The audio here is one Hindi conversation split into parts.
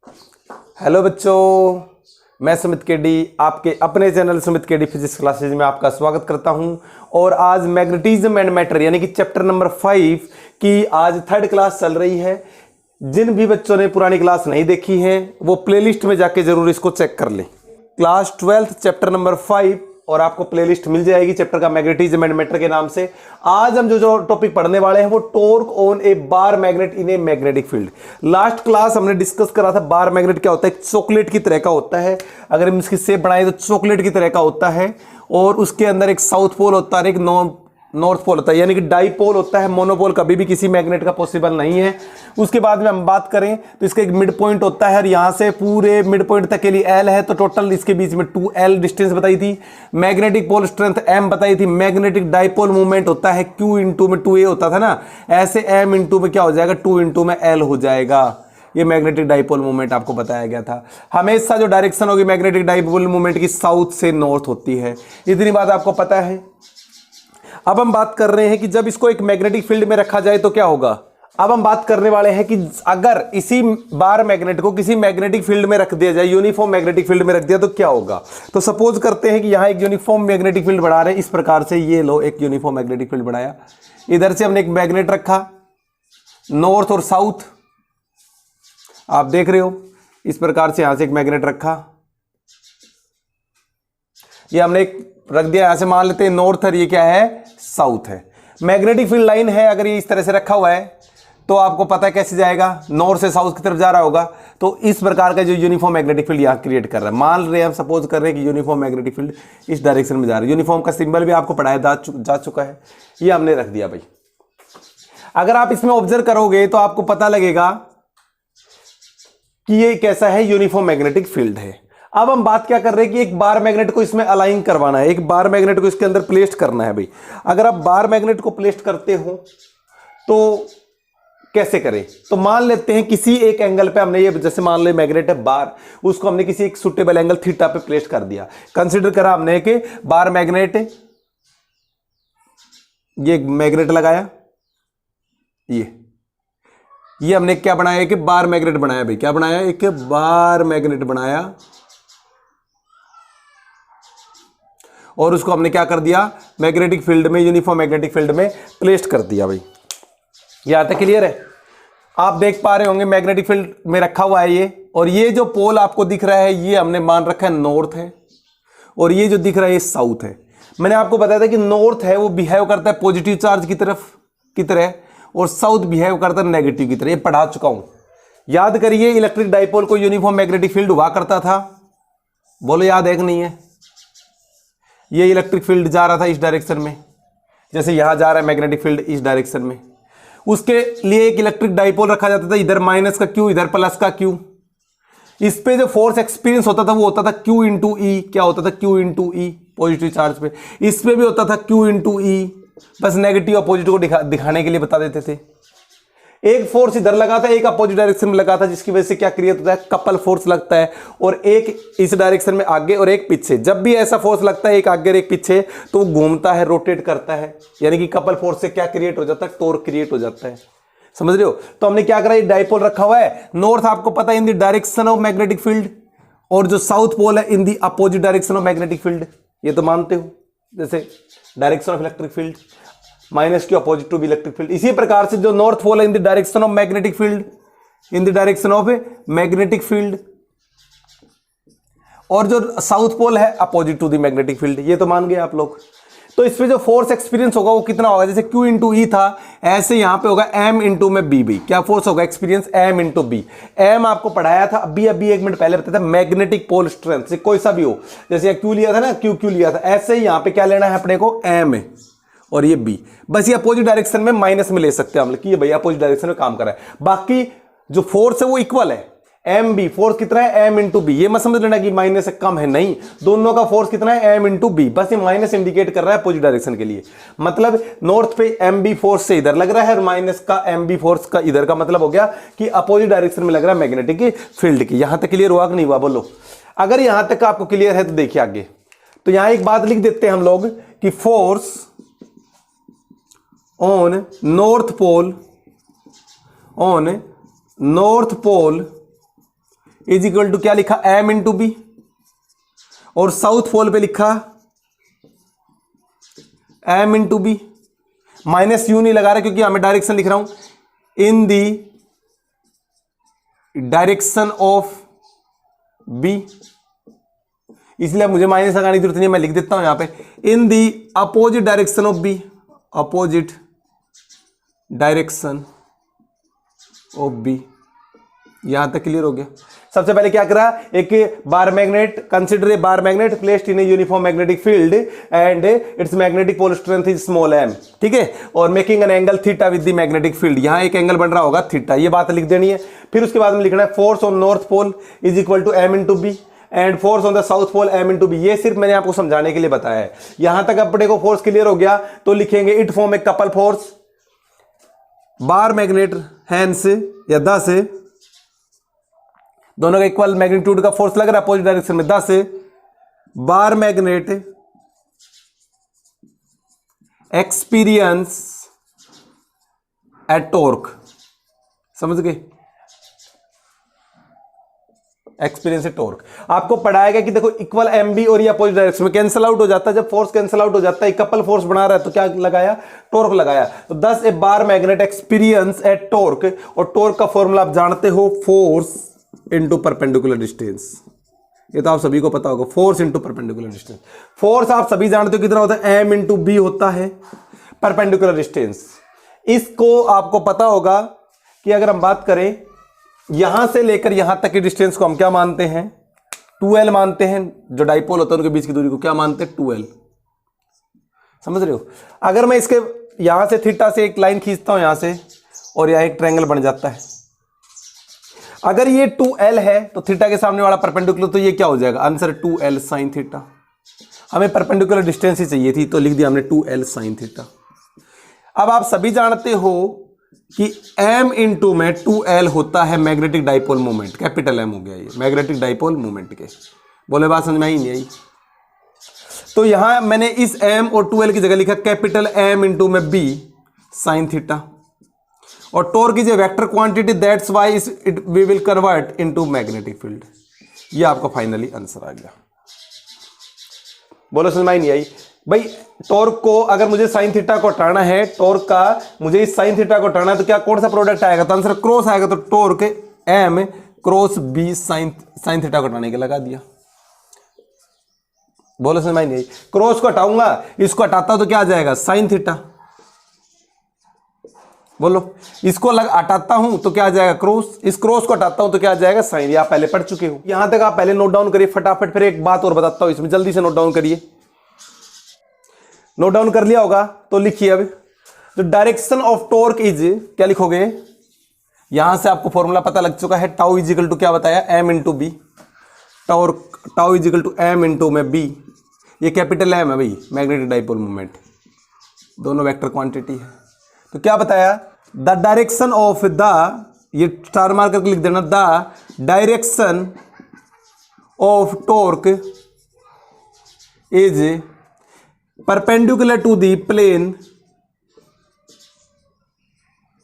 हेलो बच्चों, मैं सुमित केडी आपके अपने channel Sumit KD physics classes में आपका स्वागत करता हूं। और आज मैग्नेटिज्म एंड मैटर यानी कि चैप्टर नंबर 5 की आज थर्ड क्लास चल रही है। जिन भी बच्चों ने पुरानी क्लास नहीं देखी है वो प्लेलिस्ट में जाके जरूर इसको चेक कर लें। क्लास 12 चैप्टर नंबर 5 और आपको प्लेलिस्ट मिल जाएगी चैप्टर का मैग्नेटिज्म एंड मैटर के नाम से। आज हम जो टॉपिक पढ़ने वाले हैं वो torque on A bar magnet in a magnetic field. Last class हमने डिस्कस करा था बार मैग्नेट क्या होता है। चॉकलेट की तरह का होता है, अगर हम इसकी शेप बनाए तो चॉकलेट की तरह का होता है और उसके अंदर एक साउथ पोल होता है, एक नॉर्थ पोल होता है, यानी कि डाईपोल होता है। मोनोपोल कभी भी किसी मैग्नेट का पॉसिबल नहीं है। उसके बाद में हम बात करें तो इसका एक मिड पॉइंट होता है और यहां से पूरे मिड पॉइंट तक के लिए L है, तो टोटल इसके बीच में 2L डिस्टेंस बताई थी। मैग्नेटिक पोल स्ट्रेंथ M बताई थी। मैग्नेटिक डाईपोल मूवमेंट होता है Q इंटू में 2A होता था ना, ऐसे M इंटू में क्या हो जाएगा, 2 इंटू में L हो जाएगा। ये मैग्नेटिक डाईपोल मूवमेंट आपको बताया गया था। हमेशा जो डायरेक्शन होगी मैग्नेटिक डाईपोल मूवमेंट की साउथ से नॉर्थ होती है, इतनी बात आपको पता है। अब हम बात कर रहे हैं कि जब इसको एक मैग्नेटिक फील्ड में रखा जाए तो क्या होगा। अब हम बात करने वाले हैं कि अगर इसी बार मैग्नेट को किसी मैग्नेटिक फील्ड में रख दिया जाए, यूनिफॉर्म मैग्नेटिक फील्ड में रख दिया तो क्या होगा। तो सपोज करते हैं कि यहां एक यूनिफॉर्म मैग्नेटिक फील्ड बना रहे हैं इस प्रकार से। ये लो, एक यूनिफॉर्म मैग्नेटिक फील्ड बनाया, इधर से हमने एक मैग्नेट रखा नॉर्थ और साउथ, आप देख रहे हो इस प्रकार से। यहां से एक मैग्नेट रखा, ये हमने एक रख दिया, यहां से मान लेते हैं नॉर्थ और ये क्या है, साउथ है। मैग्नेटिक फील्ड लाइन है, अगर ये इस तरह से रखा हुआ है तो आपको पता है कैसे जाएगा, नॉर्थ से साउथ की तरफ जा रहा होगा। तो इस प्रकार का जो यूनिफॉर्म मैग्नेटिक फील्ड यहां क्रिएट कर रहा है, मान रहे हैं हम सपोज कर रहे हैं कि यूनिफॉर्म मैग्नेटिक फील्ड इस डायरेक्शन में जा रहा है। यूनिफॉर्म का सिंबल भी आपको पढ़ाया जा चुका है, ये हमने रख दिया भाई। अगर आप इसमें ऑब्जर्व करोगे तो आपको पता लगेगा कि ये कैसा है, यूनिफॉर्म मैग्नेटिक फील्ड है। अब हम बात क्या कर रहे हैं कि एक बार मैग्नेट को इसमें अलाइन करवाना है, एक बार मैग्नेट को इसके अंदर प्लेस करना है भाई। अगर आप बार मैग्नेट को प्लेस करते हो तो कैसे करें, तो मान लेते हैं किसी एक एंगल पे हमने ये, जैसे मान लो मैग्नेट है बार, उसको हमने किसी एक सुटेबल एंगल थीटा पे प्लेस कर दिया। कंसीडर करा हमने कि बार मैग्नेट, ये मैग्नेट लगाया, ये हमने क्या बनाया कि बार मैग्नेट बनाया भाई। क्या बनाया, एक बार मैग्नेट बनाया और उसको हमने क्या कर दिया, मैग्नेटिक फील्ड में, यूनिफॉर्म मैग्नेटिक फील्ड में प्लेस कर दिया भाई। यहां तक क्लियर है। आप देख पा रहे होंगे मैग्नेटिक फील्ड में रखा हुआ है ये, और ये जो पोल आपको दिख रहा है ये हमने मान रखा है नॉर्थ है, और ये जो दिख रहा है ये साउथ है। मैंने आपको बताया था कि नॉर्थ है वो बिहेव करता है पॉजिटिव चार्ज की तरह और साउथ बिहेव करता है नेगेटिव की तरह, ये पढ़ा चुका हूं। याद करिए, इलेक्ट्रिक डाइपोल को यूनिफॉर्म मैग्नेटिक फील्ड हुआ करता था, बोलो याद है कि नहीं है। ये इलेक्ट्रिक फील्ड जा रहा था इस डायरेक्शन में, जैसे यहां जा रहा है मैग्नेटिक फील्ड इस डायरेक्शन में। उसके लिए एक इलेक्ट्रिक डाइपोल रखा जाता था, इधर माइनस का क्यू, इधर प्लस का क्यू। इस पे जो फोर्स एक्सपीरियंस होता था वो होता था क्यू इंटू ई। क्या होता था, क्यू इंटू ई, पॉजिटिव चार्ज पे। इस पे भी होता था क्यू इंटू ई, बस नेगेटिव और पॉजिटिव को दिखाने के लिए बता देते थे। एक फोर्स इधर लगा था, एक अपोजिट डायरेक्शन में लगा था, जिसकी वजह से क्या क्रिएट होता है, कपल फोर्स लगता है, और एक इस डायरेक्शन में आगे और एक पीछे। जब भी ऐसा फोर्स लगता है एक आगे और एक पीछे तो वो घूमता है, रोटेट करता है, यानी कि कपल फोर्स से क्या क्रिएट हो जाता है, टॉर्क क्रिएट हो जाता है। समझ रहे हो। तो हमने क्या करा, ये डाइपोल रखा हुआ है, नॉर्थ आपको पता है in the direction of magnetic field, और जो साउथ पोल है in the opposite direction of magnetic field. ये तो मानते हो, जैसे direction of electric field minus की opposite to B electric field. इसी प्रकार से जो नॉर्थ पोल है in the direction of magnetic field, in the direction of magnetic field, और जो साउथ पोल है opposite to the magnetic field. ये तो मान गए आप लोग। तो इसमें जो फोर्स एक्सपीरियंस होगा वो कितना होगा, जैसे Q इंटू ई था, ऐसे यहां पे होगा M इंटू में B। क्या फोर्स होगा experience, M into B। M आपको पढ़ाया था अभी 1 मिनट पहले बताया था, मैग्नेटिक पोल स्ट्रेंथ, कोई सा भी हो, जैसे Q लिया था ना, Q लिया था, ऐसे ही यहां पे क्या लेना है अपने को, M और ये B। बस ये अपोजिट डायरेक्शन में माइनस में ले सकते हैं हम, कि ये भैया अपोजिट डायरेक्शन में काम कर रहा है। बाकी जो फोर्स है वो इक्वल है, एम बी। फोर्स कितना है, M इंटू बी। ये मत समझ लेना कि माइनस से कम है, नहीं, दोनों का फोर्स कितना है, M इंटू बी। बस ये माइनस इंडिकेट कर रहा है अपोजिट डायरेक्शन के लिए। मतलब नॉर्थ पे एम बी फोर्स से इधर लग रहा है, और माइनस का एम बी फोर्स का इधर का मतलब हो गया कि अपोजिट डायरेक्शन में लग रहा है मैग्नेटिक फील्ड की। यहां तक क्लियर हुआ कि नहीं हुआ, बोलो। अगर यहां तक आपको क्लियर है तो देखिए आगे। तो यहां एक बात लिख देते हैं हम लोग कि force on north pole is equal to क्या लिखा, m इंटू बी, और साउथ पोल पे लिखा m इंटू बी। माइनस यू नहीं लगा रहा क्योंकि मैं डायरेक्शन लिख रहा हूं in the direction of B, इसलिए मुझे माइनस लगाने की जरूरत नहीं, मैं लिख देता हूं यहां पे in the opposite direction of B, opposite direction of B. यहां तक क्लियर हो गया। सबसे पहले क्या करा, एक bar magnet, consider a bar magnet placed in a uniform magnetic field and its magnetic pole strength is small m, ठीक है, और making an angle theta with the magnetic field, यहां एक एंगल बन रहा होगा थीटा, ये बात लिख देनी है। फिर उसके बाद में लिखना है force on north pole is equal to m into B and force on the south pole m into B. ये सिर्फ मैंने आपको समझाने के लिए बताया है। यहां तक अपने को फोर्स क्लियर हो गया तो लिखेंगे it form a couple force, bar magnet hence या 10 दोनों का इक्वल मैग्नीट्यूड का फोर्स लग रहा है अपोजिट डायरेक्शन में 10 बार मैग्नेट एक्सपीरियंस एट टॉर्क, समझ गए, एक्सपीरियंस एट टॉर्क। आपको पढ़ाया गया कि देखो इक्वल एम बी और ये अपोजिट डायरेक्शन में कैंसिल आउट हो जाता है, जब फोर्स कैंसिल आउट हो जाता है, कपल फोर्स बना रहा है तो क्या लगाया, टॉर्क लगाया। तो 10 a bar magnet experience a torque, और टॉर्क का फॉर्मूला आप जानते हो, फोर्स इंटू परपेंडिकुलर डिस्टेंस, ये तो आप सभी को पता होगा, force into perpendicular distance. Force आप सभी जानते हो कितना होता है, m इंटू बी होता है परपेंडिकुलर डिस्टेंस। इसको आपको पता होगा कि अगर हम बात करें यहां से लेकर यहां तक की डिस्टेंस को हम क्या मानते हैं, 2l मानते हैं, जो डाइपोल होता है उनके बीच की दूरी को क्या मानते हैं, 2l, समझ रहे हो। अगर मैं इसके यहां से थीटा से एक लाइन खींचता हूं यहां से, और यहां एक ट्रायंगल बन जाता है, अगर ये 2l है तो थीटा के सामने वाला परपेंडिकुलर, तो ये क्या हो जाएगा, आंसर 2l साइन थीटा। हमें परपेंडिकुलर डिस्टेंस ही चाहिए थी तो लिख दिया हमने 2l साइन थीटा। अब आप सभी जानते हो कि m इंटू में 2l होता है magnetic dipole moment, capital M हो गया ये मैग्नेटिक डाइपोल मोमेंट के, बोले बात समझ में ही नहीं आई। तो यहां मैंने इस m और 2l की जगह लिखा कैपिटल M इंटू में b साइन थीटा, और torque is a vector quantity, that's why it we will convert into magnetic field. ये आपका फाइनली आंसर आ गया। बोलो समझ में नहीं आई भाई। टॉर्क को अगर मुझे साइन थीटा को हटाना है, टॉर्क का मुझे इस साइन थीटा को हटाना है, तो क्या कौन सा प्रोडक्ट आएगा, तो आंसर क्रॉस आएगा। तो torque m cross b sine theta को हटाने के लगा दिया। बोलो समझ में नहीं आई। क्रॉस को हटाऊंगा, इसको हटाता तो क्या आ जाएगा, साइन थीटा। बोलो, इसको हटाता हूं तो क्या आ जाएगा, क्रॉस, इस क्रॉस को हटाता हूं तो क्या आ जाएगा, साइन। ये आप पहले पढ़ चुके हो, यहां तक आप पहले नोट डाउन करिए फटाफट। फिर एक बात और बताता हूं इसमें, जल्दी से नोट डाउन करिए। नोट डाउन कर लिया होगा तो लिखिए। अब जो डायरेक्शन ऑफ टॉर्क इज, क्या लिखोगे, यहां से आपको फॉर्मूला पता लग चुका है, टाउ इज इक्वल टू क्या बताया, m into B. Torque tau is equal to m into में b, ये कैपिटल M है भाई, मैग्नेटिक डाइपोल मोमेंट, दोनों वेक्टर क्वांटिटी है। तो क्या बताया, द डायरेक्शन ऑफ द, ये स्टार मार करके लिख देना, the direction of torque is perpendicular to the plane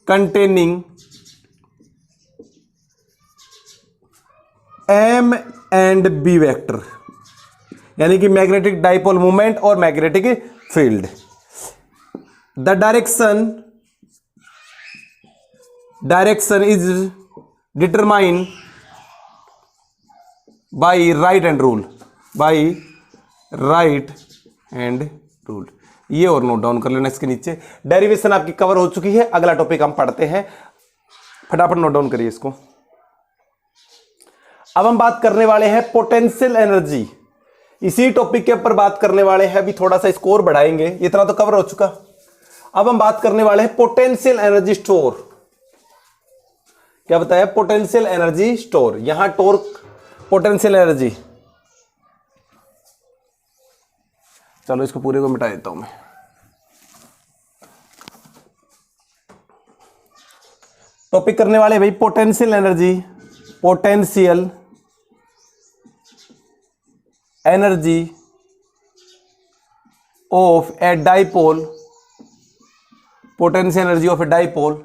containing m and b vector, यानी कि मैग्नेटिक डाइपोल मोमेंट और magnetic field. The direction is determine by right hand rule, by right hand rule. ये और नोट डाउन कर लेना इसके नीचे। डेरिवेशन आपकी कवर हो चुकी है, अगला टॉपिक हम पढ़ते हैं, फटाफट नोट डाउन करिए इसको। अब हम बात करने वाले हैं पोटेंशियल एनर्जी, इसी टॉपिक के ऊपर बात करने वाले हैं। अभी थोड़ा सा स्कोर बढ़ाएंगे, इतना तो कवर हो चुका। अब हम बात करने वाले हैं पोटेंशियल एनर्जी स्टोर। क्या बताया, पोटेंशियल एनर्जी स्टोर। यहां टॉर्क, पोटेंशियल एनर्जी, चलो इसको पूरे को मिटा देता हूं मैं। टॉपिक करने वाले भाई potential energy, potential energy of a dipole, potential energy of a dipole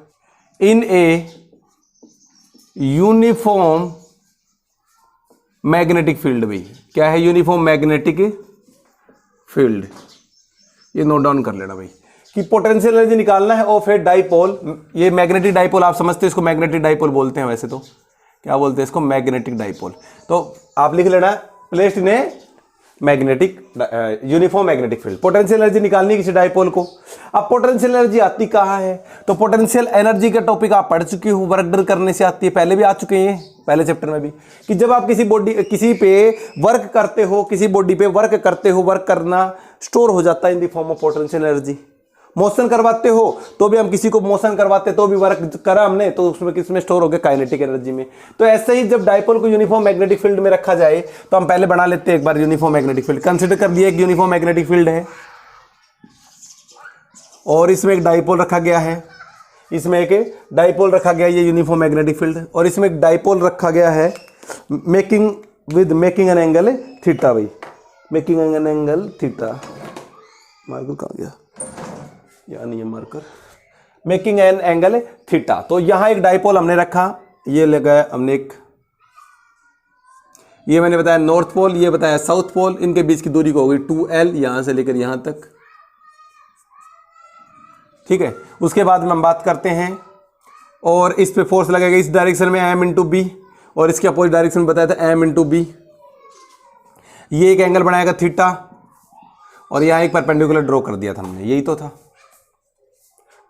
in a uniform magnetic field भी क्या है, यूनिफॉर्म मैग्नेटिक फील्ड। ये नोट डाउन कर लेना भाई कि पोटेंशियल एनर्जी निकालना है ऑफ ए डाइपोल। ये मैग्नेटिक डाइपोल आप समझते हैं, इसको मैग्नेटिक डाइपोल बोलते हैं, वैसे तो क्या बोलते हैं इसको, मैग्नेटिक डाइपोल। तो आप लिख लेना placed in a magnetic uniform magnetic field. Potential energy निकालनी है किसी डाइपोल को। अब पोटेंशियल एनर्जी आती कहाँ है, तो पोटेंशियल एनर्जी का टॉपिक आप पढ़ चुके हो, वर्क डन करने से आती है, पहले भी आ चुके हैं पहले चैप्टर में भी, कि जब आप किसी पे वर्क करते हो, किसी बॉडी पे वर्क करते हो, वर्क करना स्टोर हो जाता है in the form of potential energy. Motion करवाते हो तो भी, हम किसी को मोशन करवाते तो भी वर्क करा हमने, तो उसमें किसमें स्टोर हो गया, काइनेटिक एनर्जी में। तो ऐसे ही जब डाइपोल को यूनिफॉर्म मैग्नेटिक फील्ड में रखा जाए तो हम पहले बना लेते हैं एक बार यूनिफॉर्म मैग्नेटिक फील्ड। कंसीडर कर लिया एक यूनिफॉर्म मैग्नेटिक फील्ड है और इसमें एक डाइपोल रखा गया है, इसमें एक डाइपोल रखा गया है, ये यूनिफॉर्म मैग्नेटिक फील्ड, और इसमें एक डाइपोल रखा गया है मेकिंग एन एंगल थीटा भाई, making an angle theta. Marker कहाँ गया, यानी ये marker, making an angle theta. तो यहां एक डाइपोल हमने रखा, ये लगाया हमने एक, ये मैंने बताया नॉर्थ पोल, ये बताया साउथ पोल, इनके बीच की दूरी को होगी 2L, यहां से लेकर यहां तक, ठीक है। उसके बाद में हम बात करते हैं, और इस पे फोर्स लगेगा इस डायरेक्शन में M इंटू बी, और इसके अपोजिट डायरेक्शन बताया था M इंटू बी। ये एक एंगल बनाएगा थीटा, और यहां एक परपेंडिकुलर ड्रॉ कर दिया था हमने, यही तो था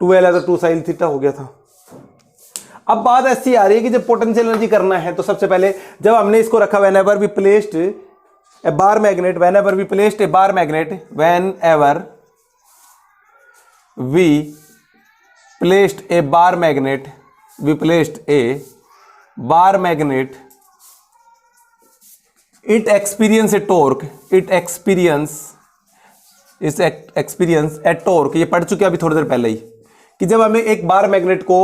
2L है तो 2 sin थीटा हो गया था। अब बात ऐसी आ रही है कि जब पोटेंशियल एनर्जी करना है तो सबसे पहले जब हमने इसको रखा, whenever we placed a bar magnet, whenever we placed a bar magnet, whenever we placed a bar magnet, we placed a bar magnet, it experience a torque, it experience a torque। ये पढ़ चुके अभी थोड़ी देर पहले ही कि जब हमें एक बार मैग्नेट को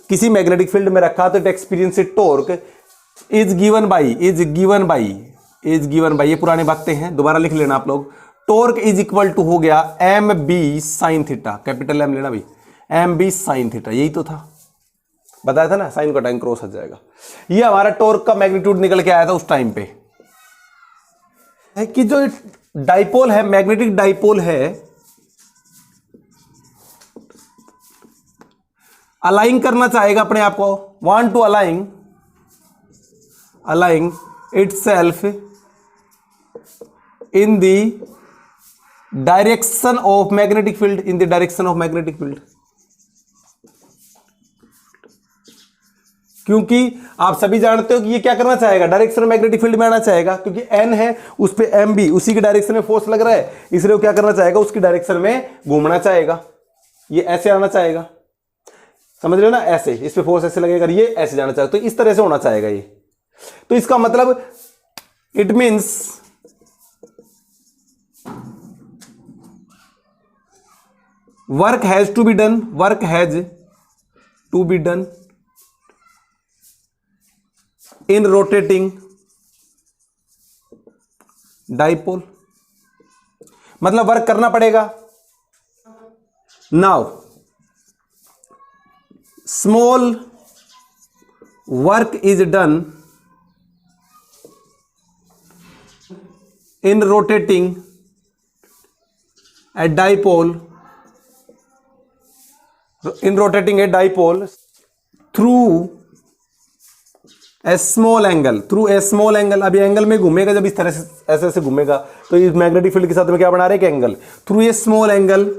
किसी मैग्नेटिक फील्ड में रखा तो it experience torque is given by, ये पुरानी बातें हैं, दोबारा लिख लेना आप लोग। टॉर्क इज इक्वल टू हो गया M B sine theta, capital M लेना भाई, एम बी साइन थीटा, यही तो था, बताया था ना, साइन का टाइम क्रॉस हो जाएगा। ये हमारा टॉर्क का मैग्नीट्यूड निकल के आया था उस टाइम पे, है कि जो डाइपोल है, मैग्नेटिक डाइपोल है, अलाइन करना चाहेगा अपने आप को, want to align itself in the direction of magnetic field, in the direction of magnetic field. क्योंकि आप सभी जानते हो कि ये क्या करना चाहेगा, डायरेक्शन ऑफ मैग्नेटिक फील्ड में आना चाहेगा, क्योंकि एन है उस पे एम बी, उसी की डायरेक्शन में फोर्स लग रहा है, इसलिए वो क्या करना चाहेगा, उसकी डायरेक्शन में घूमना चाहेगा, ये ऐसे आना चाहेगा, समझ रहे हो ना, ऐसे, इस पे फोर्स ऐसे लगेगा, ये ऐसे जाना चाहेगा, तो इस तरह से होना चाहेगा ये। तो इसका मतलब it means work has to be done in rotating dipole, मतलब वर्क करना पड़ेगा। Now small work is done in rotating a dipole through a small angle, अब ये एंगल में घूमेगा, जब इस तरह से ऐसे ऐसे घूमेगा तो इस मैग्नेटिक फील्ड के साथ में क्या बना रहे हैं, angle, through a small angle,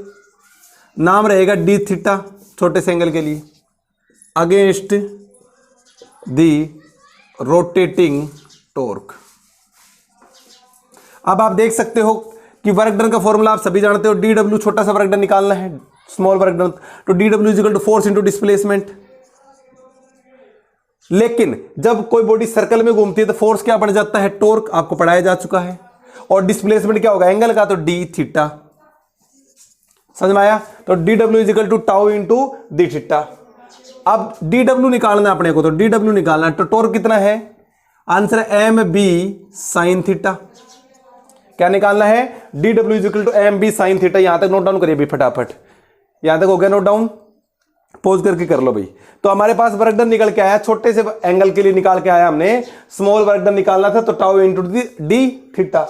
नाम रहेगा डी थीटा, छोटे से एंगल के लिए, अगेंस्ट द रोटेटिंग टॉर्क। अब आप देख सकते हो कि वर्क डन का फॉर्मूला आप सभी जानते हो, डी डब्ल्यू, छोटा सा वर्क डन निकालना है, स्मॉल वर्क डन, तो D W is equal to force into displacement. लेकिन जब कोई बॉडी सर्कल में घूमती है तो फोर्स क्या बढ़ जाता है, टॉर्क, आपको पढ़ाया जा चुका है, और डिस्प्लेसमेंट क्या होगा एंगल का, तो डी थीटा, समझ में आया। तो D W is equal to tau into D theta. अब डी डब्ल्यू निकालना है अपने को, तो डी डब्ल्यू निकालना है, तो टॉर्क कितना है, answer M B sine theta. क्या निकालना है, D W is equal to M B sine theta. यहां तक नोट डाउन करिए भी फटाफट, यहां तक हो गया नोट डाउन। पोज करके कर लो भाई। तो हमारे पास वर्क डन निकल के आया, छोटे से एंगल के लिए निकाल के आया हमने, स्मॉल वर्क डन निकालना था तो टाउ इंटू डी थीटा।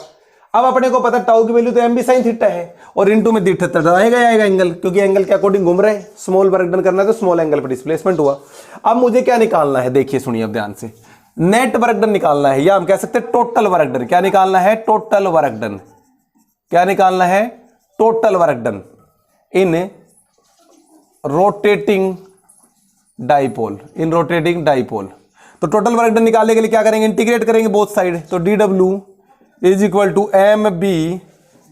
अब अपने को पता टाउ की वैल्यू तो एम बी साइन थीटा है और इंटू में डी थीटा आएगा एंगल, क्योंकि एंगल के अकॉर्डिंग घूम रहे हैं। स्मॉल वर्क डन करना है तो स्मॉल एंगल पर डिस्प्लेसमेंट हुआ। अब मुझे क्या निकालना है, देखिए सुनिए अब ध्यान से, नेट वर्क डन निकालना है, या हम कह सकते हैं टोटल वर्क डन। क्या निकालना है? Total work done. क्या निकालना है? Total work done in rotating dipole, in rotating dipole. तो टोटल वर्क डन निकालने के लिए क्या करेंगे? इंटीग्रेट करेंगे बोथ साइड। तो D W is equal to M B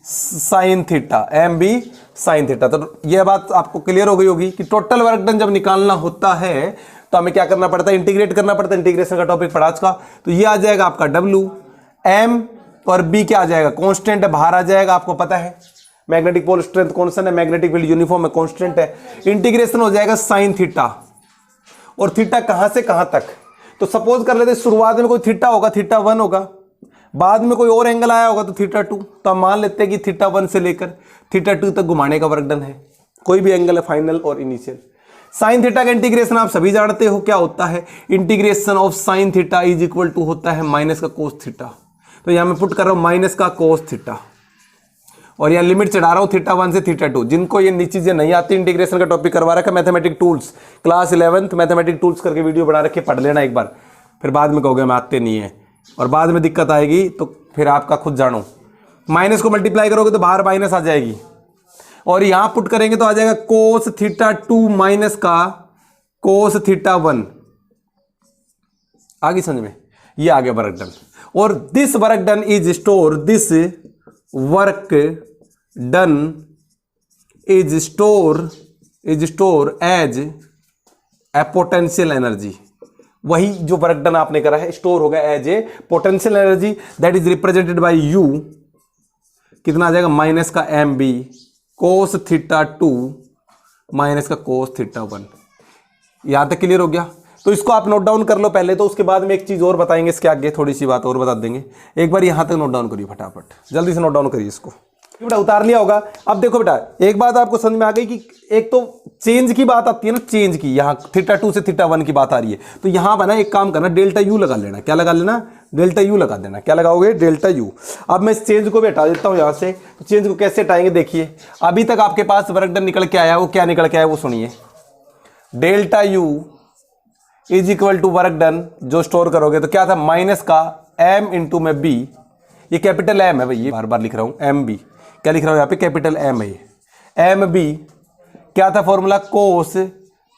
sine theta, M B sine theta. तो यह बात आपको क्लियर हो गई होगी कि टोटल वर्क डन जब निकालना होता है तो हमें क्या करना पड़ता है? इंटीग्रेट करना पड़ता है। इंटीग्रेशन का टॉपिक पढ़ा आज का। तो ये आ जाएगा आपका डब्ल्यू, एम और बी क्या आ जाएगा? कांस्टेंट है, बाहर आ जाएगा, आपको पता है मैग्नेटिक पोल स्ट्रेंथ कांस्टेंट है, मैग्नेटिक फील्ड यूनिफॉर्म है, कांस्टेंट है। इंटीग्रेशन हो जाएगा साइन थीटा, और थीटा कहां से कहां तक? तो सपोज कर लेते शुरुआत में कोई थीटा होगा, थीटा 1 होगा, बाद में कोई और एंगल आया होगा तो थीटा 2। तो हम मान लेते हैं कि थीटा 1 से लेकर थीटा 2 तक घुमाने का वर्क डन है, कोई भी एंगल है, फाइनल और इनिशियल। साइन थीटा का इंटीग्रेशन आप सभी जानते हो क्या होता है? Integration of sine theta is equal to होता है माइनस का कोस थीटा। तो यहां मैं पुट कर रहा हूं माइनस का कोस थीटा, और यहां लिमिट चढ़ा रहा हूं थीटा 1 से थीटा 2। जिनको ये चीजें नहीं आती, इंटीग्रेशन का टॉपिक करवा रखा mathematic tools, class 11th mathematic tools करके वीडियो बना रखे, पढ़ लेना एक बार, फिर बाद में कहोगे हम आते नहीं है और बाद में दिक्कत आएगी तो फिर आपका खुद जानो। माइनस को मल्टीप्लाई करोगे तो बाहर माइनस आ जाएगी, और यहां पुट करेंगे तो आ जाएगा कोस थीटा 2 माइनस का कोस थीटा 1। आगे समझ में? ये आ गया वर्क डन। और this work done is store, this work done is store as a potential energy. वही जो वर्क डन आपने करा है स्टोर होगा as a potential energy that is represented by U. कितना आ जाएगा? माइनस का M B cos theta 2 minus का कोस थीटा 1। यहां तक क्लियर हो गया? तो इसको आप नोट डाउन कर लो पहले, तो उसके बाद में एक चीज और बताएंगे, इसके आगे थोड़ी सी बात और बता देंगे। एक बार यहां तक नोट डाउन करिए फटाफट, जल्दी से नोट डाउन करिए इसको। बेटा उतार लिया होगा। अब देखो बेटा, एक बात आपको समझ में आ गई कि एक तो चेंज की बात आती है ना, चेंज की, यहां थीटा 2 से थीटा 1 की बात आ रही है। तो यहां पर ना एक काम करना, डेल्टा यू लगा लेना। क्या लगा लेना? डेल्टा यू लगा देना। क्या लगाओगे? Delta U. अब मैं इस चेंज को भी हटा देता हूं यहां से। तो चेंज को कैसे हटाएंगे? देखिए, अभी तक आपके पास वर्क डन निकल के आया, वो क्या निकल के आया वो सुनिए। Delta U is equal to work done जो स्टोर करोगे तो क्या था? माइनस का एम इंटू में बी। ये कैपिटल एम है भाई, ये बार बार लिख रहा हूं एम बी। क्या लिख रहा हूं यहाँ पे? कैपिटल एम है। एम बी क्या था फॉर्मूला? कोस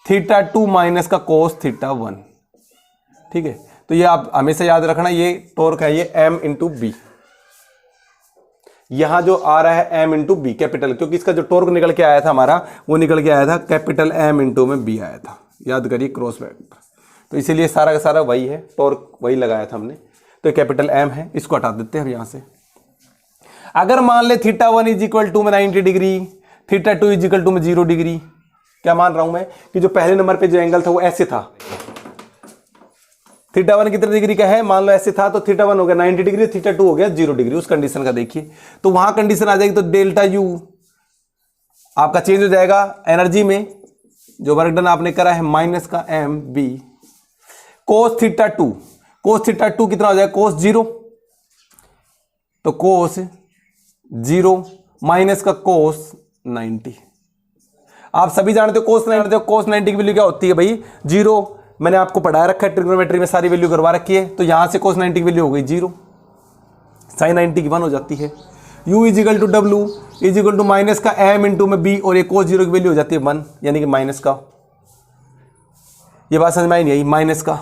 थीटा 2 माइनस का कोस थीटा 1। ठीक है, तो ये आप हमेशा याद रखना, ये टॉर्क है, ये एम इंटू बी। यहां जो आ रहा है एम इंटू बी कैपिटल, क्योंकि इसका जो टॉर्क निकल के आया था हमारा, वो निकल के आया था कैपिटल एम इंटू में बी आया था। याद करिए क्रॉस वेक्टर, तो इसीलिए सारा का सारा वही है, टॉर्क वही लगाया था हमने। तो कैपिटल एम है, इसको हटा देते हैं हम यहां से। अगर मान ले थीटा 1 इज इक्वल टू में 90 degree, theta 2 is equal to में 0 डिग्री। क्या मान रहा हूं मैं कि जो पहले नंबर पे जो एंगल था वो ऐसे था। थीटा 1 कितने डिग्री का है? मान लो ऐसे था, तो थीटा 1 हो गया 90 डिग्री, थीटा 2 हो गया 0 डिग्री। उस कंडीशन का देखिए, तो वहां कंडीशन आ जाएगी, तो डेल्टा यू आपका चेंज हो जाएगा एनर्जी में। जो वर्क डन आपने करा है माइनस का M B cos theta 2, cos theta 2 कितना हो जाएगा? कोस 0, तो कोस 0 माइनस का कोस 90। आप सभी जानते हो कोस 90, कोस 90 की वैल्यू क्या होती है भाई? 0। मैंने आपको पढ़ा रखा है, ट्रिग्नोमेट्री में सारी वैल्यू करवा रखी है। तो यहां से कोस 90 की वैल्यू हो गई 0, साइन 90 की 1 हो जाती है। u is equal to W is equal to minus का एम इंटू में बी, और ये कोस 0 की वैल्यू हो जाती है 1, यानी कि माइनस का। ये बात समझ में आई नहीं? माइनस का,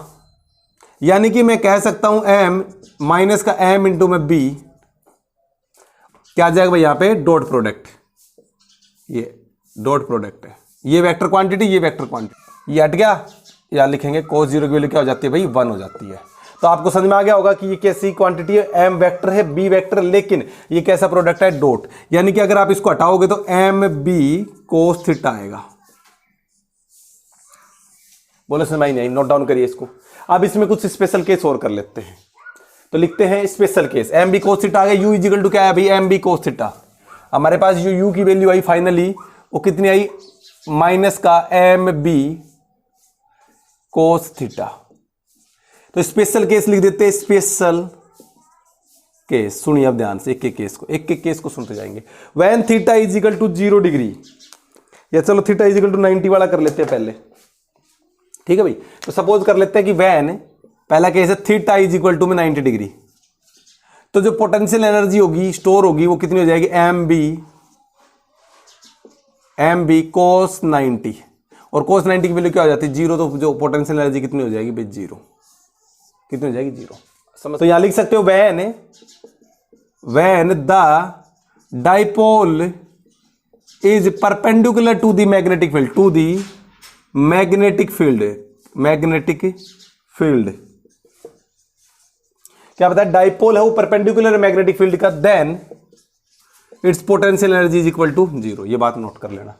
यानी कि मैं कह सकता हूं एम माइनस का एम इंटू में बी क्या आ जाएगा भाई? यहां पे डॉट प्रोडक्ट, ये डॉट प्रोडक्ट है, ये वेक्टर क्वांटिटी, ये वेक्टर क्वांटिटी, ये हट गया। यहां लिखेंगे cos 0 की वैल्यू क्या हो जाती है भाई? 1 हो जाती है। तो आपको समझ में आ गया होगा कि ये कैसी क्वांटिटी है? एम वेक्टर है, बी वेक्टर, लेकिन ये कैसा प्रोडक्ट है? डॉट। यानी कि अगर आप इसको हटाओगे तो एम बी कोस थीटा आएगा। बोलो समझ में आई नहीं? नोट डाउन करिए इसको। अब इसमें कुछ स्पेशल केस और कर लेते हैं, तो लिखते हैं special case. M B cos theta आ गया, यू इज इक्वल टू क्या है भाई? M B cos theta. हमारे पास जो यू की वैल्यू आई फाइनली, वो कितनी आई? माइनस का एम बी कोस थीटा। तो स्पेशल केस लिख देते हैं, स्पेशल केस। सुनिए अब ध्यान से, एक एक केस को सुनते जाएंगे। When theta is equal to 0 degree, या चलो थीटा इज इक्वल टू 90 वाला कर लेते हैं पहले, ठीक है भाई। तो सपोज कर लेते हैं कि व्हेन, पहला केस है थीटा इज इक्वल टू में 90 डिग्री, तो जो पोटेंशियल एनर्जी होगी स्टोर होगी वो कितनी हो जाएगी, एम बी कोस 90, और कोस 90 की वैल्यू क्या हो जाती है, 0। तो जो पोटेंशियल एनर्जी कितनी हो जाएगी भाई, 0। कितनी हो जाएगी, 0। समझ। तो यहां लिख सकते हो when the dipole is perpendicular to the magnetic field, magnetic field क्या बताया, डाइपोल है वो परपेंडिकुलर मैग्नेटिक फील्ड का, then its potential energy is equal to 0। ये बात नोट कर लेना।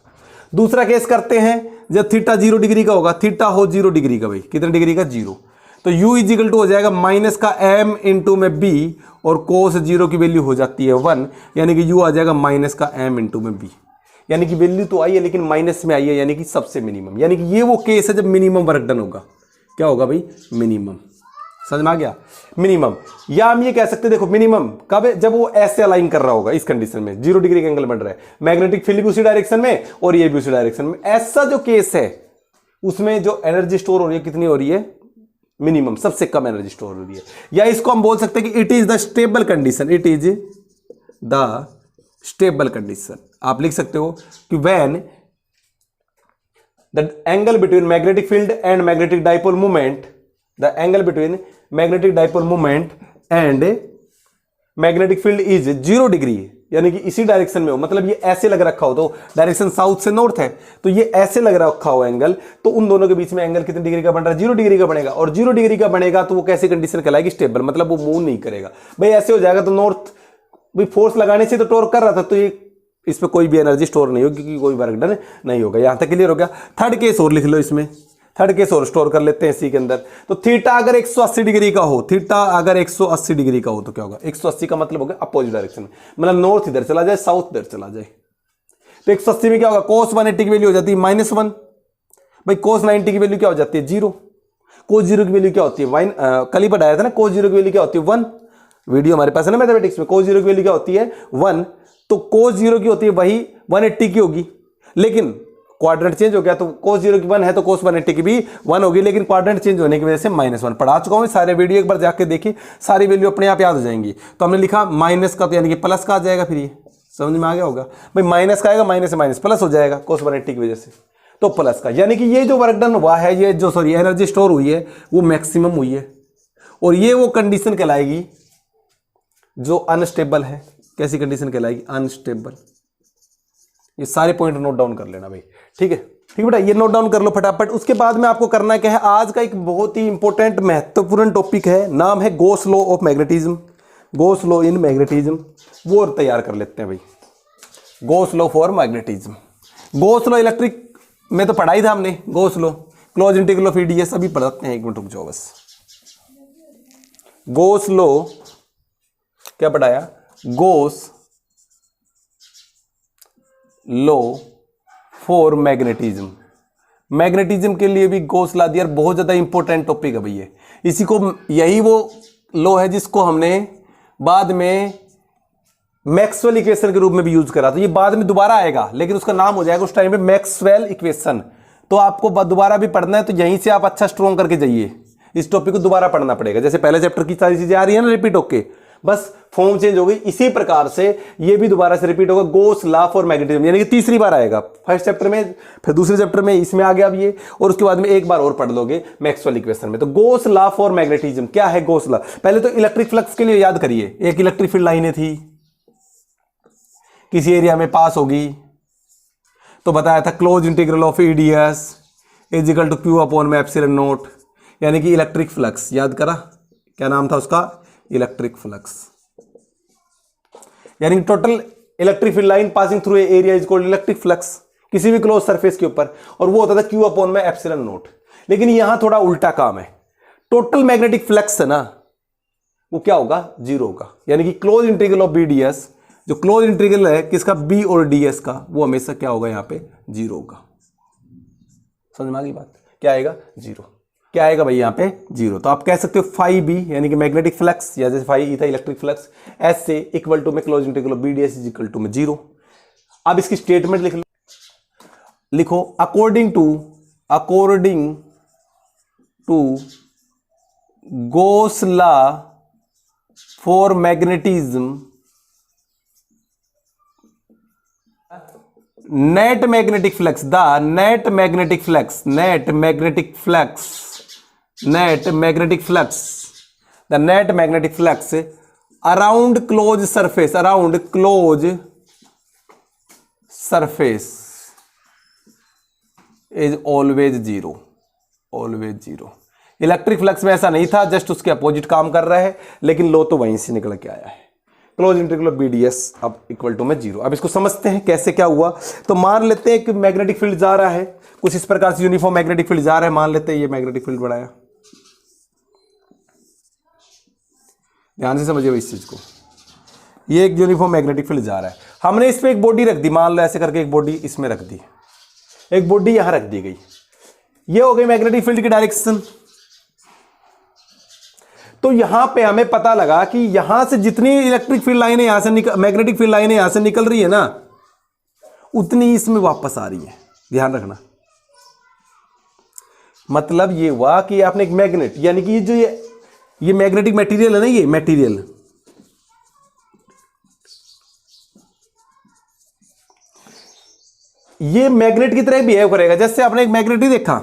दूसरा केस करते हैं, जब थीटा 0 डिग्री का होगा, थीटा हो 0 डिग्री का भाई, कितने डिग्री का, 0। तो u इज इक्वल टू हो जाएगा माइनस का m इंटू में b, और कोस 0 की वैल्यू हो जाती है 1, यानी कि u आ जाएगा माइनस का m इंटू में b। यानी कि वैल्यू तो आई है लेकिन माइनस में आई है, यानी कि सबसे मिनिमम। यानी कि ये वो केस है जब मिनिमम वर्क डन होगा। क्या होगा भाई, मिनिमम। समझ में आ गया, मिनिमम। या हम ये कह सकते हैं, देखो मिनिमम कब है, जब वो ऐसे अलाइन कर रहा होगा, इस कंडीशन में 0 डिग्री का एंगल बन रहा है, मैग्नेटिक फील्ड भी उसी डायरेक्शन में और ये भी उसी डायरेक्शन में। ऐसा जो केस है उसमें जो एनर्जी स्टोर हो रही है कितनी हो रही है, मिनिमम, सबसे कम एनर्जी स्टोर हो रही है। या इसको हम बोल सकते हैं कि it is the stable condition, it is the stable condition. आप लिख सकते हो कि when the angle between magnetic field and magnetic dipole movement, the angle between magnetic dipole movement and magnetic field is 0 degree, यानी कि इसी डायरेक्शन में हो, मतलब ये ऐसे लग रखा हो, तो डायरेक्शन साउथ से नॉर्थ है, तो ये ऐसे लग रखा हो एंगल, तो उन दोनों के बीच में एंगल कितने डिग्री का बन रहा है, 0 डिग्री का बनेगा। और 0 डिग्री का बनेगा तो वो कैसी कंडीशन कहलाएगी, स्टेबल, मतलब वो मूव नहीं करेगा भाई। ऐसे हो जाएगा तो नॉर्थ भाई फोर्स लगाने से तो टॉर्क कर रहा था, तो ये इस पर कोई भी एनर्जी स्टोर नहीं होगी, क्योंकि कोई वर्क डन नहीं होगा। यहां तक क्लियर हो गया। थर्ड केस और लिख लो, इसमें थर्ड केस और स्टोर कर लेते हैं इसी के अंदर। तो थीटा अगर 180 डिग्री का हो, थीटा अगर 180 डिग्री का हो तो क्या होगा, 180 का मतलब हो गया अपोजिट डायरेक्शन में, मतलब नॉर्थ इधर चला जाए, साउथ इधर चला जाए। तो 180 में क्या होगा, कोस 180 की वैल्यू हो जाती है -1 भाई, कोस 90 की वैल्यू क्या हो जाती है, 0। कोस 0 की वैल्यू क्या होती है, कल ही बताया था ना, कोस 0 की वैल्यू क्या होती है, 1। वीडियो हमारे पास है ना मैथमेटिक्स में। कोस 0 की वैल्यू क्या होती है, 1। तो कोस 0 की होती है वही 180 की होगी, लेकिन क्वाड्रेंट चेंज हो गया, तो कोस 0 की 1 है तो कोस 180 की भी 1 होगी, लेकिन क्वाड्रेंट चेंज होने की वजह से -1 पढ़ा चुका हूं। सारे वीडियो एक बार जाके देखिए, सारी वैल्यू अपने आप याद हो जाएंगी। तो हमने लिखा माइनस का, तो यानी कि प्लस का आ जाएगा, फिर ये समझ में आ गया होगा भाई, माइनस का आएगा, माइनस से माइनस प्लस हो जाएगा कोस 180 की वजह से, तो प्लस का। यानी कि ये जो वर्क डन हुआ है, ये जो सॉरी एनर्जी स्टोर हुई है वो मैक्सिमम हुई है, और ये वो कंडीशन कहलाएगी जो अनस्टेबल है। कैसी कंडीशन कहलाएगी, अनस्टेबल। ये सारे पॉइंट नोट डाउन कर लेना भाई, ठीक है, ठीक बेटा, ये नोट डाउन कर लो फटाफट। उसके बाद में आपको करना क्या है, आज का एक बहुत ही इंपॉर्टेंट महत्वपूर्ण टॉपिक है, नाम है Gauss law of magnetism, Gauss law in magnetism, वो तैयार कर लेते हैं भाई। Gauss law for magnetism, Gauss law electric में तो पढ़ाई था हमने, Gauss law, close integral of EDS, अभी पढ़ते हैं, एक मिनट रुक जाओ बस। गॉस लॉ क्या पढ़ाया, Gauss law for magnetism. Magnetism के लिए भी गॉस लॉ दिया, बहुत ज्यादा इंपॉर्टेंट टॉपिक है भैया। इसी को, यही वो लॉ है जिसको हमने बाद में मैक्सवेल इक्वेशन के रूप में भी यूज करा। तो ये बाद में दोबारा आएगा, लेकिन उसका नाम हो जाएगा उस टाइम पे मैक्सवेल इक्वेशन। तो आपको दोबारा भी पढ़ना है, तो यहीं से आप अच्छा स्ट्रॉन्ग करके जाइए, इस टॉपिक को दोबारा पढ़ना पड़ेगा। जैसे पहले चैप्टर की सारी चीजें आ रही है ना रिपीट होके, बस फॉर्म चेंज हो गई, इसी प्रकार से ये भी दोबारा से रिपीट होगा, गॉस लॉ फॉर मैग्नेटिज्म, यानी कि तीसरी बार आएगा। फर्स्ट चैप्टर में, फिर दूसरे चैप्टर में इसमें आ गया अब ये, और उसके बाद में एक बार और पढ़ लोगे मैक्सवेल इक्वेशन में। तो गॉस लॉ फॉर मैग्नेटिज्म क्या है, गॉस लॉ। पहले तो इलेक्ट्रिक फ्लक्स के लिए याद करिए, एक इलेक्ट्रिक फील्ड लाइनें थी, किसी एरिया में पास होगी, तो बताया था close integral of EDS is equal to Q upon में एप्सिलॉन नॉट, यानी कि इलेक्ट्रिक फ्लक्स। याद करा, क्या नाम था उसका, इलेक्ट्रिक फ्लक्स, यानी total electric field line passing through area is called electric flux, किसी भी क्लोज सरफेस के ऊपर, और वो होता था क्यू अपॉन में एप्सिलॉन नॉट। लेकिन यहां थोड़ा उल्टा काम है, टोटल मैग्नेटिक फ्लक्स है ना, वो क्या होगा, 0 होगा। यानी कि क्लोज इंटीग्रल ऑफ बीडीएस, जो क्लोज इंटीग्रल है किसका, बी और डीएस का, वो हमेशा क्या होगा, यहां पे 0 होगा। समझ में आ गई बात? क्या आएगा? 0। क्या आएगा भाई यहाँ पे? 0। तो आप कह सकते हो फाई बी यानी कि मैग्नेटिक फ्लक्स, या जैसे फाई ई था इलेक्ट्रिक फ्लक्स, एस से इक्वल टू में close integral B D S is equal to में 0। अब इसकी स्टेटमेंट लिख लो, लिखो according to Gauss law for magnetism, net magnetic flux, the net magnetic flux, the net magnetic flux around closed surface is always 0, alwaज 0। Electric flux में ऐसा नहीं था, जस्ट उसके अपोजिट काम कर रहा है, लेकिन लो तो वहीं से निकल के आया है। Close integral B D S अब इक्वल टू में 0। अब इसको समझते हैं कैसे क्या हुआ। तो मान लेते हैं कि मैग्नेटिक फील्ड जा रहा है कुछ इस प्रकार से, यूनिफॉर्म मैग्नेटिक फील्ड जा रहा है। मान लेते हैं ये मैग्नेटिक फील्ड बढ़ाया, ध्यान से समझिए इस चीज को। ये एक यूनिफॉर्म मैग्नेटिक फील्ड जा रहा है, हमने इस पे एक बॉडी रख दी, मान लो ऐसे करके एक बॉडी इसमें रख दी, एक बॉडी यहां रख दी गई। ये हो गई मैग्नेटिक फील्ड की डायरेक्शन। तो यहां पे हमें पता लगा कि यहां से जितनी इलेक्ट्रिक फील्ड लाइनें यहां से मैग्नेटिक फील्ड लाइनें यहां से निकल रही है ना, उतनी इसमें वापस आ रही है। ध्यान रखना, मतलब ये हुआ कि आपने एक मैग्नेट, यानी कि जो ये मैग्नेटिक मटेरियल है ना, ये मटेरियल ये मैग्नेट की तरह बिहेव करेगा। जैसे आपने एक मैग्नेट ही देखा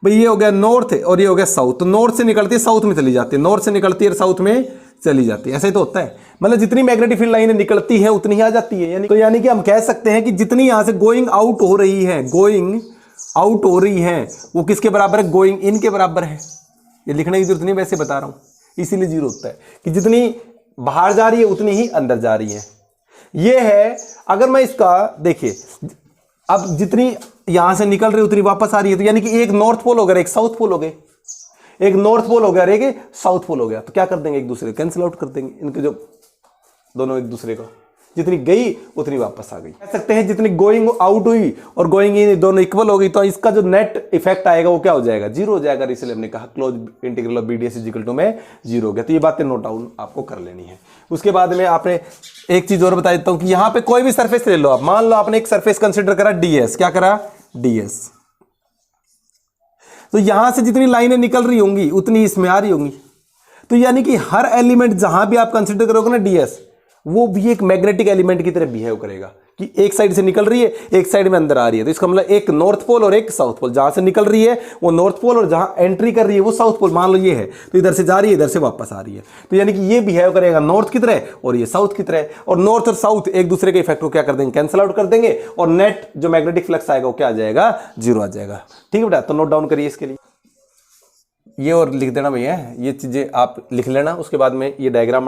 भाई, ये हो गया नॉर्थ और ये हो गया साउथ, तो नॉर्थ से निकलती है साउथ में चली जाती है, नॉर्थ से निकलती है साउथ में चली जाती है। ऐसे ही तो होता है, मतलब जितनी मैग्नेटिक फील्ड लाइनें निकलती है उतनी ही आ जाती है। यानी कि हम कह सकते हैं कि जितनी यहां से गोइंग आउट हो रही है वो किसके बराबर है? गोइंग इन के बराबर है। ये लिखने की जरूरत नहीं, वैसे बता रहा हूं, इसीलिए 0 होता है कि जितनी बाहर जा रही है उतनी ही अंदर जा रही है। ये है, अगर मैं इसका देखिए, अब जितनी यहां से निकल रही उतनी वापस आ रही है, तो यानी कि एक नॉर्थ पोल हो गया, एक साउथ पोल हो गए, एक नॉर्थ पोल हो गया, एक साउथ पोल हो गया। तो क्या कर देंगे? एक दूसरे कैंसिल आउट कर देंगे इनके, जो दोनों एक दूसरे को, जितनी गई उतनी वापस आ गई। कह सकते हैं जितनी गोइंग आउट हुई और गोइंग इन दोनों इक्वल हो गई, तो इसका जो नेट इफेक्ट आएगा वो क्या हो जाएगा? 0 हो जाएगा। इसलिए हमने कहा close integral of BDS is equal to में 0 हो गया। तो ये बातें नोट डाउन आपको कर लेनी है। उसके बाद में आपने एक चीज और बता देता हूं कि यहां पे कोई भी सरफेस ले लो आप, मान लो आपने एक सरफेस कंसिडर करा डीएस, क्या करा? डीएस। तो यहां से जितनी लाइनें निकल रही होंगी उतनी इसमें आ रही होंगी। तो यानी कि हर एलिमेंट जहां भी आप कंसिडर करोगे ना डीएस, वो भी एक मैग्नेटिक एलिमेंट की तरह बिहेव करेगा कि एक साइड से निकल रही है, एक साइड में अंदर आ रही है। तो इसका मतलब एक नॉर्थ पोल और एक साउथ पोल, जहां से निकल रही है वो नॉर्थ पोल और जहां एंट्री कर रही है वो साउथ पोल। मान लो ये है, तो इधर से जा रही है, इधर से वापस आ रही है। तो यानी कि ये बिहेव करेगा नॉर्थ की तरह और ये साउथ की तरह, और नॉर्थ और साउथ एक दूसरे के इफेक्ट को क्या कर देंगे? कैंसिल आउट कर देंगे, और नेट जो मैग्नेटिक फ्लक्स आएगा वो क्या आ जाएगा? 0 आ जाएगा। ठीक है बेटा, तो नोट डाउन करिए इसके लिए, ये और लिख देना भैया, ये चीजें आप लिख लेना। उसके बाद में ये डायग्राम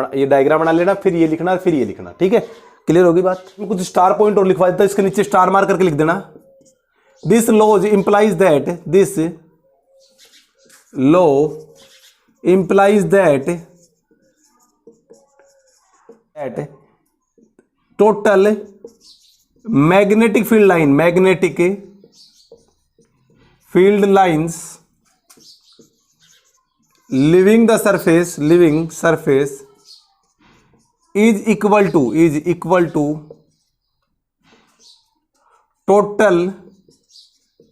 बना लेना, फिर ये लिखना, फिर ये लिखना। ठीक है, क्लियर होगी बात? कुछ स्टार पॉइंट और लिखवा देता, इसके नीचे स्टार मार करके लिख देना। This law implies that total magnetic field lines living surface is equal to total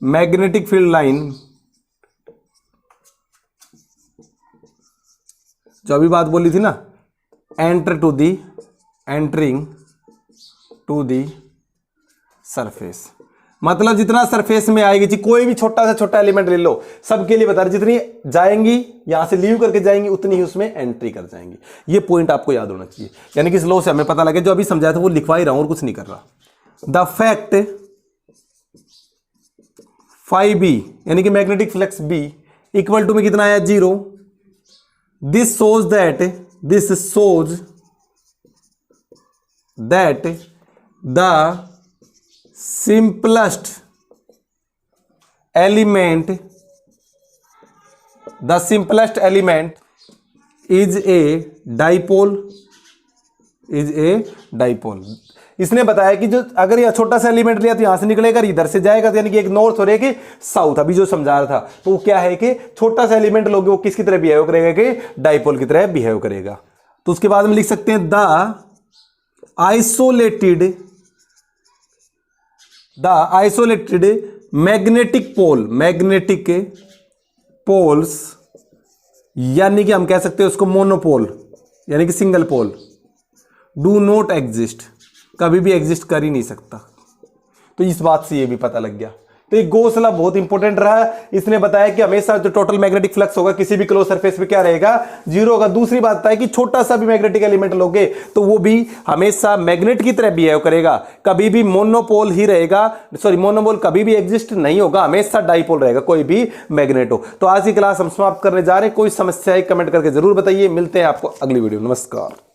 magnetic field line, जो अभी बात बोली थी ना, entering to the surface। मतलब जितना सरफेस में आएगी, कोई भी छोटा से छोटा एलिमेंट ले लो, सबके लिए बता रहे, जितनी जाएंगी यहां से लीव करके जाएंगी उतनी ही उसमें एंट्री कर जाएंगी। ये पॉइंट आपको याद होना चाहिए। यानी कि इस लॉ से हमें पता लगे, जो अभी समझाया था वो लिखवा ही रहा हूं और कुछ नहीं कर रहा। द फैक्ट फाई बी यानी कि magnetic flux B equal to में कितना आया? 0। This shows that the simplest element is a dipole इसने बताया कि जो अगर यह छोटा सा एलिमेंट लिया तो यहां से निकलेगा, इधर से जाएगा, तो यानी कि एक नॉर्थ और एक साउथ, अभी जो समझा रहा था। तो वो क्या है कि छोटा सा एलिमेंट लोगे वो किसकी तरह बिहेव करेगा कि डाइपोल की तरह बिहेव करेगा। तो उसके बाद में लिख सकते हैं द आइसोलेटेड मैग्नेटिक पोल्स, यानी कि हम कह सकते हैं उसको मोनोपोल यानी कि single pole, do not exist, कभी भी एग्जिस्ट कर ही नहीं सकता। तो इस बात से ये भी पता लग गया। तो ये गॉस-लॉ बहुत इंपॉर्टेंट रहा है। इसने बताया कि हमेशा जो टोटल मैग्नेटिक फ्लक्स होगा किसी भी क्लोज सरफेस पे क्या रहेगा, जीरो होगा। दूसरी बात है कि छोटा सा भी मैग्नेटिक एलिमेंट लोगे तो वो भी हमेशा मैग्नेट की तरह बिहेव करेगा, कभी भी मोनोपोल ही रहेगा, मोनोपोल कभी भी एग्जिस्ट नहीं होगा, हमेशा डाइपोल रहेगा, कोई भी मैग्नेट हो। तो आज की क्लास हम समाप्त करने जा रहे हैं। कोई समस्या है कमेंट करके जरूर बताइए। मिलते हैं आपको अगली वीडियो। नमस्कार।